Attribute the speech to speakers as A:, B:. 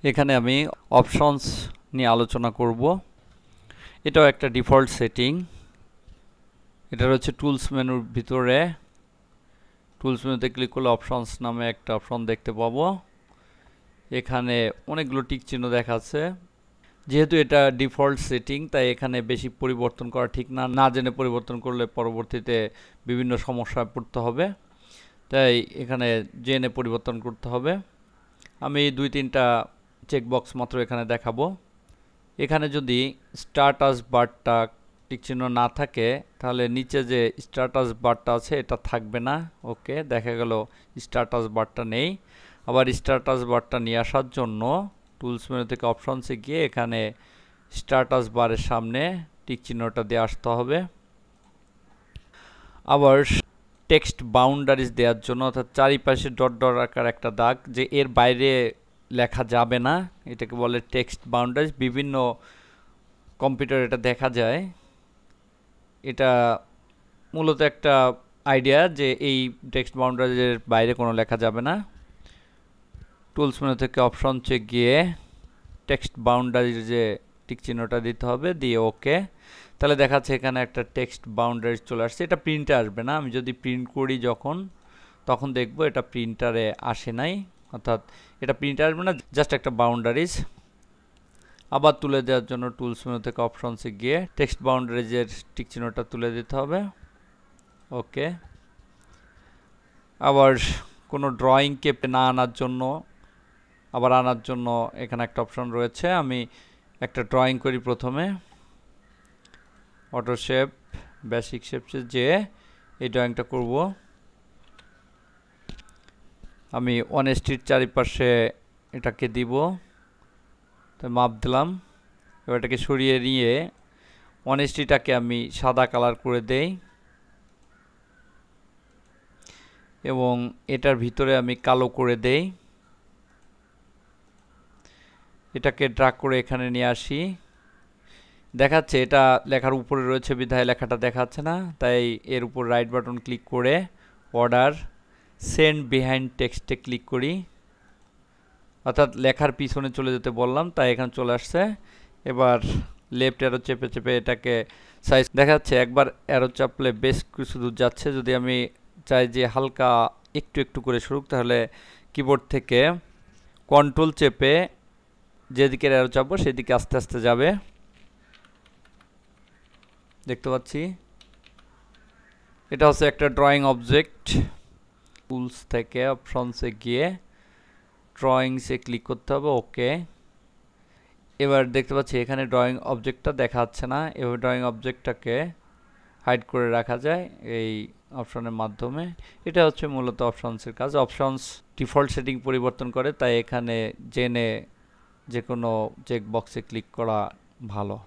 A: এখানে আমি অপশনস নিয়ে আলোচনা করব। এটাও একটা ডিফল্ট সেটিং। এটা হচ্ছে টুলস মেনুর ভিতরে। টুলস মেনুতে ক্লিক করলে অপশনস নামে একটা অপশন দেখতে পাবো। এখানে অনেকগুলো টিক চিহ্ন দেখাচ্ছে। যেহেতু এটা ডিফল্ট সেটিং, তাই এখানে বেশি পরিবর্তন করা ঠিক না। না জেনে পরিবর্তন করলে পরবর্তীতে বিভিন্ন সমস্যায় পড়তে হবে, তাই এখানে জেনে পরিবর্তন করতে হবে। আমি 2-3টা চেকবক্স মাত্র এখানে দেখাবো। এখানে যদি স্ট্যাটাস বারটা টিকচিহ্ন না থাকে, তাহলে নিচে যে স্ট্যাটাস বারটা আছে এটা থাকবে না। ওকে, দেখা গেল স্ট্যাটাস বারটা নেই। আবার স্ট্যাটাস বারটা নিয়ে আসার জন্য টুলস মেনু থেকে অপশনসে গিয়ে এখানে স্ট্যাটাস বারের সামনে টিকচিহ্নটা দিয়ে আসতে হবে। আবার টেক্সট বাউন্ডারিজ দেওয়ার জন্য, অর্থাৎ চারিপাশে ডট ডট আকার একটা দাগ, যে এর বাইরে লেখা যাবে না, এটাকে বলে টেক্সট বাউন্ডারিজ। বিভিন্ন কম্পিউটার এটা দেখা যায়। এটা মূলত একটা আইডিয়া যে এই টেক্সট বাউন্ডারিজের বাইরে কোনো লেখা যাবে না। টুলস মেনু থেকে অপশন চেক গিয়ে টেক্সট বাউন্ডারিজ যে টিক চিহ্নটা দিতে হবে, দিয়ে ওকে। তাহলে দেখাচ্ছে এখানে একটা টেক্সট বাউন্ডারিজ চলে আসছে। এটা প্রিন্টে আসবে না। আমি যদি প্রিন্ট করি তখন দেখবো এটা প্রিন্টারে আসে নাই, অর্থাৎ এটা প্রিন্টে আসবে না, জাস্ট একটা বাউন্ডারিজ। আবার তুলে দেওয়ার জন্য টুলস মেনু থেকে অপশনসে গিয়ে টেক্সট বাউন্ডারিজের টিক চিহ্নটা তুলে দিতে হবে। ওকে। আবার কোনো ড্রয়িংকে না আনার জন্য, আবার আনার জন্য এখানে একটা অপশন রয়েছে। আমি একটা ড্রয়িং করি প্রথমে। অটো শেপ, বেসিক শেপসে যে এই ড্রয়িংটা করব। আমি অনেস্টির চারিপাশে এটাকে দিব, তো মাপ দিলাম। এবার এটাকে সরিয়ে নিয়ে অনেস্টিটাকে আমি সাদা কালার করে দেই, এবং এটার ভিতরে আমি কালো করে দেই। এটাকে ড্র্যাগ করে এখানে নিয়ে আসি। দেখাচ্ছে এটা লেখার উপরে রয়েছে বিধায় লেখাটা দেখাচ্ছে না, তাই এর উপর রাইট বাটন ক্লিক করে অর্ডার সেন্ড বিহাইন্ড টেক্সটে ক্লিক করি, অর্থাৎ লেখার পিছনে চলে যেতে বললাম, তাই এখানে চলে আসছে। এবার লেফট অ্যারো চেপে চেপে এটাকে সাইজ দেখাচ্ছে। একবার অ্যারো চাপলে বেশ কিছু দূর যাচ্ছে। যদি আমি চাই যে হালকা একটু একটু করে শুরুক, তাহলে কিবোর্ড থেকে কন্ট্রোল চেপে যেদিকে অ্যারো চাপবো সেদিকে আস্তে আস্তে যাবে। দেখতে পাচ্ছি এটা হচ্ছে একটা ড্রয়িং অবজেক্ট। টুলস থেকে অপশনসে গিয়ে ড্রয়িংসে ক্লিক করতে হবে। ওকে। এবার দেখতে পাচ্ছি এখানে ড্রয়িং অবজেক্টটা দেখা যাচ্ছে না। এবার ড্রয়িং অবজেক্টটাকে হাইড করে রাখা যায় এই অপশনের মাধ্যমে। এটা হচ্ছে মূলত অপশনসের কাজ। অপশনস ডিফল্ট সেটিং পরিবর্তন করে, তাই এখানে জেনে যে কোনো চেক বক্সে ক্লিক করা ভালো।